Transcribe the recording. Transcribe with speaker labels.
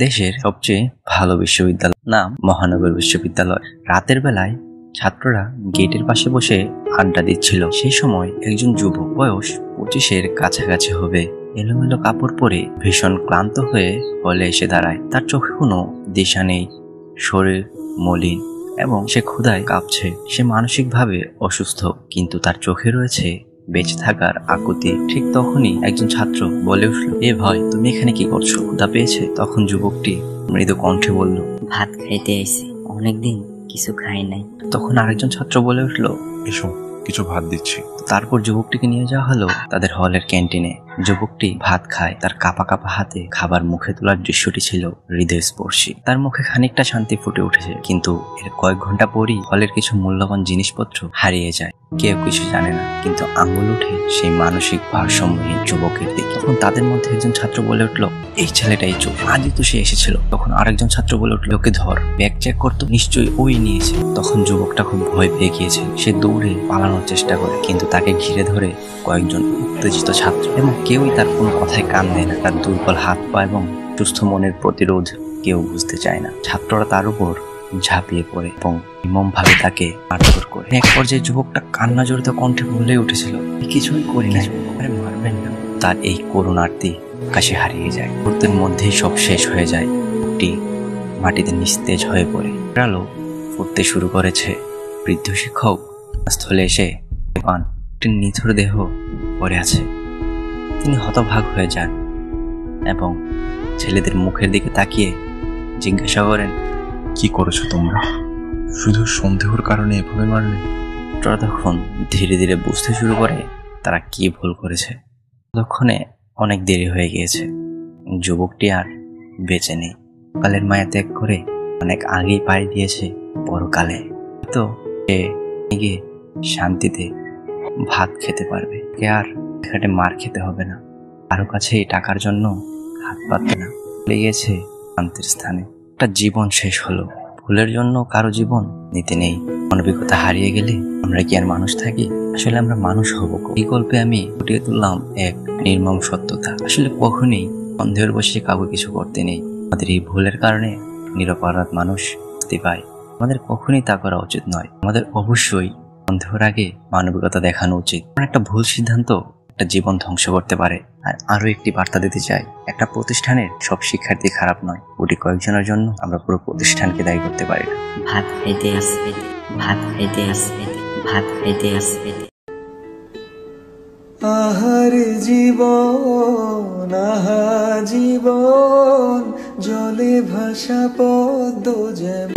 Speaker 1: দেশের সবচেয়ে ভালো বিশ্ববিদ্যালয়, নাম মহানগর বিশ্ববিদ্যালয়। রাতের বেলায় ছাত্ররা গেটের পাশে বসে আড্ডা দিচ্ছিল। সেই সময় একজন যুবক, বয়স 25-এর কাছাকাছি হবে, এলোমেলো কাপড় পরে ভীষণ ক্লান্ত হয়ে হলে এসে দাঁড়ায়। তার চোখে কোনো দিশা নেই, শরীর মলিন এবং সে ক্ষুধায় কাঁপছে। সে মানসিকভাবে অসুস্থ, কিন্তু তার চোখে রয়েছে বেঁচে থাকার আকুতি। ঠিক তখনই একজন ছাত্র বলে উঠল, এ ভাই, তুমি এখানে কি করছো? ক্ষুধা পেয়েছে? তখন যুবকটি মৃদু কণ্ঠে বলল,
Speaker 2: ভাত খাইতে আইছি, অনেকদিন কিছু খাই নাই।
Speaker 1: তখন আরেকজন ছাত্র বলে উঠল,
Speaker 3: এসো, কিছু ভাত দিচ্ছি।
Speaker 1: তারপর যুবকটিকে নিয়ে যাওয়া হলো তাদের হলের ক্যান্টিনে। যুবকটি ভাত খায়, তার কাঁপা কাঁপা হাতে খাবার মুখে তোলার দৃশ্যটি ছিল হৃদয়স্পর্শী। তার মুখে খানিকটা শান্তি ফুটে উঠেছে, কিন্তু এর কয়েক ঘন্টা পরই হলের কিছু মূল্যবান জিনিসপত্র হারিয়ে যায়। কেউ কিছু জানে না, কিন্তু আঙুল উঠে সেই মানসিক ভারসাম্যহীন যুবকের দিকে। তখন তাদের মধ্যে একজন ছাত্র বলে উঠল, এই ছেলেটাই চোর, আজই তো সে এসেছিল। তখন আরেকজন ছাত্র বলে উঠল, ওকে ধর, ব্যাগ চেক করতো, নিশ্চয়ই ওই নিয়েছে। তখন যুবকটা খুব ভয় পেয়ে গিয়েছিল। সে দৌড়ে পালানোর চেষ্টা করে, কিন্তু তাকে ঘিরে ধরে কয়েকজন উত্তেজিত ছাত্র, এবং কেউই তার কোনো কথায় কান দেয় না। তার দুর্বল হাত পা এবং সুস্থ মনের প্রতিরোধ কেউ বুঝতে চায় না। ছাত্ররা তার উপর ঝাঁপিয়ে পড়ে এবং নির্মমভাবে তাকে মারধর করে। এক পর্যায়ে যুবকটা কান্না জড়িত কণ্ঠে বলে উঠেছিল, কিছুই করি না, আরে মারবেন না। তার এই করুণার্তি আকাশে হারিয়ে যায়। মুহূর্তের মধ্যেই সব শেষ হয়ে যায়। লোকটি মাটিতে নিস্তেজ হয়ে পড়ে। আলো ফুটতে শুরু করেছে। বৃদ্ধ শিক্ষক স্থলে এসে পান একটি নিথর দেহ পড়ে আছে। তিনি হতভাগ হয়ে যান এবং ছেলেদের মুখের দিকে তাকিয়ে জিজ্ঞাসা করেন,
Speaker 3: কি করেছো তোমরা? শুধু সন্দেহের কারণে এভাবে মারলে?
Speaker 1: তারা তখন ধীরে ধীরে বুঝতে শুরু করে তারা কি ভুল করেছে। ততক্ষণে অনেক দেরি হয়ে গিয়েছে। যুবকটি আর বেঁচে নেই। কালের মায়া ত্যাগ করে অনেক আগেই পাড়ি দিয়েছে পরকালে। তো সে গিয়ে শান্তিতে ভাত খেতে পারবে, আর এখানে মার খেতে হবে না, কারো কাছে এই টাকার জন্য হাত পাতবে না। লেগেছে শান্তির স্থানে। একটা জীবন শেষ হলো, ভুলের জন্য কারো জীবন নিতে নেই। মানবিকতা হারিয়ে গেলে আমরা কি আর মানুষ থাকি? আসলে আমরা মানুষ হব? এই গল্পে আমি ফুটিয়ে তুললাম এক নির্মম সত্যতা। আসলে কখনোই সন্দেহের বসে কাউকে কিছু করতে নেই। আমাদের এই ভুলের কারণে নিরপরাধ মানুষ শাস্তি পায়। আমাদের কখনোই তা করা উচিত নয়। আমাদের অবশ্যই সন্দেহের আগে মানবিকতা দেখানো উচিত। একটা ভুল সিদ্ধান্ত একটা জীবন ধ্বংস করতে পারে। আর আরো একটি বার্তা দিতে চাই, একটা প্রতিষ্ঠানের সব শিক্ষার্থী খারাপ নয়। ওটি কয়েকজনের জন্য আমরা পুরো প্রতিষ্ঠানকে দায়ী করতে পারি না।
Speaker 2: ভাত খাইতে আসবে, ভাত খাইতে আসবে, ভাত খাইতে আসবে।
Speaker 4: আহার জীবন, আহা জীবন, জলে ভাসা পদ্ম যেমন।